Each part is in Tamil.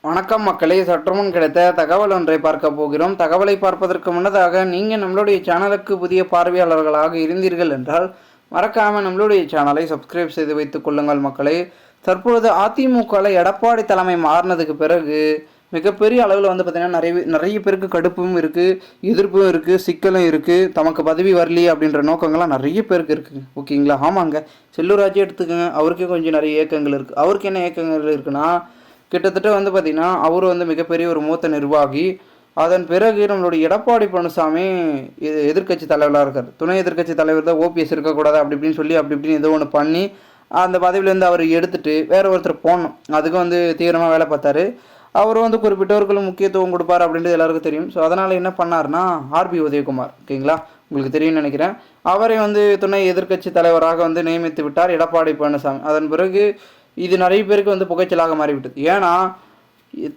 வணக்கம் மக்களே, சற்றுமுன் கிடைத்த தகவல் ஒன்றை பார்க்க போகிறோம். தகவலை பார்ப்பதற்கு முன்னதாக நீங்கள் நம்மளுடைய சேனலுக்கு புதிய பார்வையாளர்களாக இருந்தீர்கள் என்றால் மறக்காமல் நம்மளுடைய சேனலை சப்ஸ்கிரைப் செய்து வைத்துக் கொள்ளுங்கள் மக்களே. தற்பொழுது அதிமுகவில் எடப்பாடி தலைமை மாறினதுக்கு பிறகு மிகப்பெரிய அளவில் பார்த்திங்கன்னா நிறைய பேருக்கு கடுப்பும் இருக்குது, எதிர்ப்பும் இருக்குது, சிக்கலும் இருக்குது. தமக்கு பதவி வரலையே அப்படின்ற நோக்கங்கள்லாம் நிறைய பேருக்கு இருக்குங்க. ஓகேங்களா? ஆமாங்க, செல்லூர் ராஜே எடுத்துக்கோங்க. அவருக்கே கொஞ்சம் நிறைய இயக்கங்கள் இருக்குது. அவருக்கு என்ன இயக்கங்கள் இருக்குன்னா, கிட்டத்தட்ட பார்த்திங்கன்னா அவர் மிகப்பெரிய ஒரு மூத்த நிர்வாகி. அதன் பிறகு நம்மளுடைய எடப்பாடி பழனிசாமி எதிர்க்கட்சி தலைவராக இருக்கார். துணை எதிர்க்கட்சி தலைவர் தான் ஓபிஎஸ் இருக்கக்கூடாது அப்படி இப்படின்னு ஏதோ ஒன்று பண்ணி அந்த பதவியிலேருந்து அவர் எடுத்துகிட்டு வேறு ஒருத்தர் போகணும். அதுக்கும் தீவிரமாக வேலை பார்த்தாரு. அவர் குறிப்பிட்டவர்களும் முக்கியத்துவம் கொடுப்பார் அப்படின்றது எல்லாருக்கும் தெரியும். ஸோ அதனால் என்ன பண்ணார்னா, ஆர்பி உதயகுமார், ஓகேங்களா, உங்களுக்கு தெரியும்னு நினைக்கிறேன், அவரை துணை எதிர்க்கட்சி தலைவராக நியமித்து விட்டார் எடப்பாடி பழனிசாமி. அதன் பிறகு இது நிறைய பேருக்கு புகைச்சலாக மாறிவிட்டது. ஏன்னா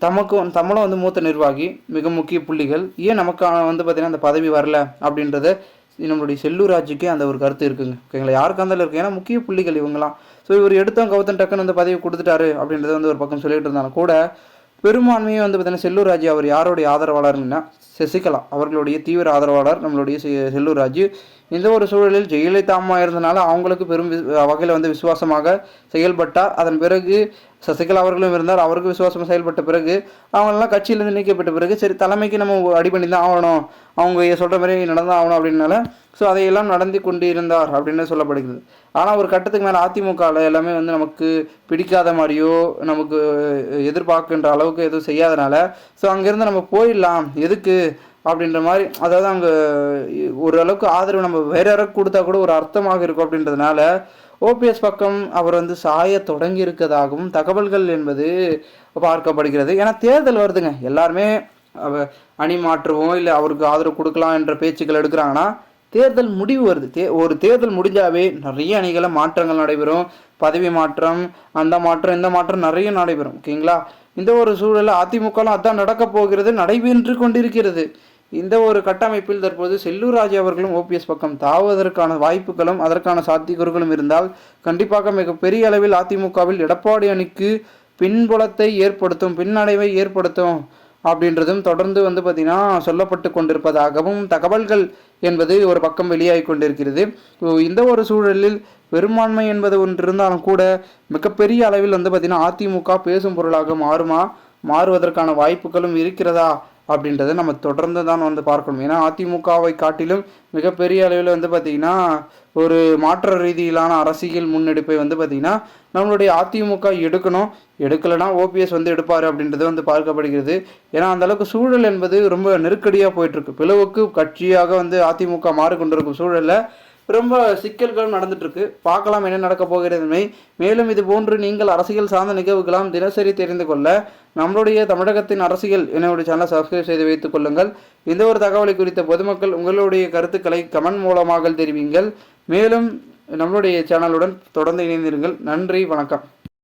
தமிழும் மூத்த நிர்வாகி, மிக முக்கிய புள்ளிகள், ஏன் நமக்கு பார்த்திங்கன்னா அந்த பதவி வரல அப்படின்றத நம்மளுடைய செல்லூர் ராஜுக்கே அந்த ஒரு கருத்து இருக்குங்க. ஓகேங்களா? யாருக்கு அந்த இருக்குது, ஏன்னா முக்கிய புள்ளிகள் இவங்களாம். ஸோ இவர் எடுத்தோம் கவுத்தன் டக்குன்னு பதவி கொடுத்துட்டாரு அப்படின்றத ஒரு பக்கம் சொல்லிட்டு இருந்தாலும் கூட பெரும்பான்மையை பார்த்திங்கன்னா செல்லூர் ராஜு அவர் யாருடைய ஆதரவாளர்னா சசிகலா அவர்களுடைய தீவிர ஆதரவாளர் நம்மளுடைய செல்லூர் ராஜு. இந்த ஒரு சூழலில் ஜெயலலிதா அம்மா இருந்தனால அவங்களுக்கு பெரும் வகையில் விசுவாசமாக செயல்பட்டார். அதன் பிறகு சசிகலா அவர்களும் இருந்தார், அவருக்கு விசுவாசமாக செயல்பட்ட பிறகு அவங்களெல்லாம் கட்சியிலேருந்து நீக்கப்பட்ட பிறகு சரி தலைமைக்கு நம்ம அடிபணி தான் ஆகணும், அவங்க சொல்கிற மாதிரி நடந்தால் ஆகணும் அப்படின்னால ஸோ அதையெல்லாம் நடந்து கொண்டு இருந்தார் அப்படின்னு சொல்லப்படுகிறது. ஆனால் ஒரு கட்டத்துக்கு மேலே அதிமுகவில் எல்லாமே நமக்கு பிடிக்காத மாதிரியோ நமக்கு எதிர்பார்க்கின்ற அளவுக்கு எதுவும் செய்யாதனால ஸோ அங்கேருந்து நம்ம போயிடலாம் எதுக்கு அப்படின்ற மாதிரி, அதாவது அங்கே ஓரளவுக்கு ஆதரவு நம்ம வேற யாருக்கு கொடுத்தா கூட ஒரு அர்த்தமாக இருக்கும் அப்படின்றதுனால ஓபிஎஸ் பக்கம் அவர் சாய தொடங்கி இருக்கதாகவும் தகவல்கள் என்பது பார்க்கப்படுகிறது. ஏன்னா தேர்தல் வருதுங்க, எல்லாருமே அணி மாற்றுவோம் இல்லை அவருக்கு ஆதரவு கொடுக்கலாம் என்ற பேச்சுக்கள் எடுக்கிறாங்கன்னா தேர்தல் முடிவு வருது. ஒரு தேர்தல் முடிஞ்சாவே நிறைய அணிகளை மாற்றங்கள் நடைபெறும், பதவி மாற்றம், அந்த மாற்றம் இந்த மாற்றம் நிறைய நடைபெறும். ஓகேங்களா? இந்த ஒரு சூழலில் அதிமுகலாம் அதான் நடக்க போகிறது, நடைபெற்று கொண்டிருக்கிறது. இந்த ஒரு கட்டமைப்பில் தற்போது செல்லூர் ராஜு அவர்களும் ஓபிஎஸ் பக்கம் தாவதற்கான வாய்ப்புகளும் அதற்கான சாத்தியக்கூறுகளும் இருந்தால் கண்டிப்பாக மிகப்பெரிய அளவில் அதிமுகவில் எடப்பாடி அணிக்கு பின்புலத்தை ஏற்படுத்தும், பின்னடைவை ஏற்படுத்தும் அப்படின்றதும் தொடர்ந்து பார்த்திங்கன்னா சொல்லப்பட்டு கொண்டிருப்பதாகவும் தகவல்கள் என்பது ஒரு பக்கம் வெளியாகி கொண்டிருக்கிறது. இந்த ஒரு சூழலில் பெரும்பான்மை என்பது ஒன்று இருந்தாலும் கூட மிகப்பெரிய அளவில் பார்த்திங்கன்னா அதிமுக பேசும் பொருளாக மாறுவதற்கான வாய்ப்புகளும் இருக்கிறதா அப்படின்றத நம்ம தொடர்ந்து தான் பார்க்கணும். ஏன்னா அதிமுகவை காட்டிலும் மிகப்பெரிய அளவில் பார்த்திங்கன்னா ஒரு மாற்ற ரீதியிலான அரசியல் முன்னெடுப்பை பார்த்திங்கன்னா நம்மளுடைய அதிமுக எடுக்கலைன்னா ஓபிஎஸ் எடுப்பார் அப்படின்றது பார்க்கப்படுகிறது. ஏன்னா அந்தளவுக்கு சூழல் என்பது ரொம்ப நெருக்கடியாக போயிட்டுருக்கு. பிளவுக்கு கட்சியாக அதிமுக மாறிக்கொண்டிருக்கும் சூழலில் ரொம்ப சிக்கல்களும் நடந்துட்டுருக்கு. பார்க்கலாம் என்ன நடக்க போகிறது. மேலும் இது போன்று நீங்கள் அரசியல் சார்ந்த நிகழ்வுகளாம் தினசரி தெரிந்து கொள்ள நம்மளுடைய தமிழகத்தின் அரசியல் என்னுடைய சேனலை சப்ஸ்கிரைப் செய்து வைத்துக் கொள்ளுங்கள். இந்த ஒரு தகவலை குறித்த பொதுமக்கள் உங்களுடைய கருத்துக்களை கமெண்ட் மூலமாக தெரிவிங்கள். மேலும் நம்மளுடைய சேனலுடன் தொடர்ந்து இணைந்திருங்கள். நன்றி, வணக்கம்.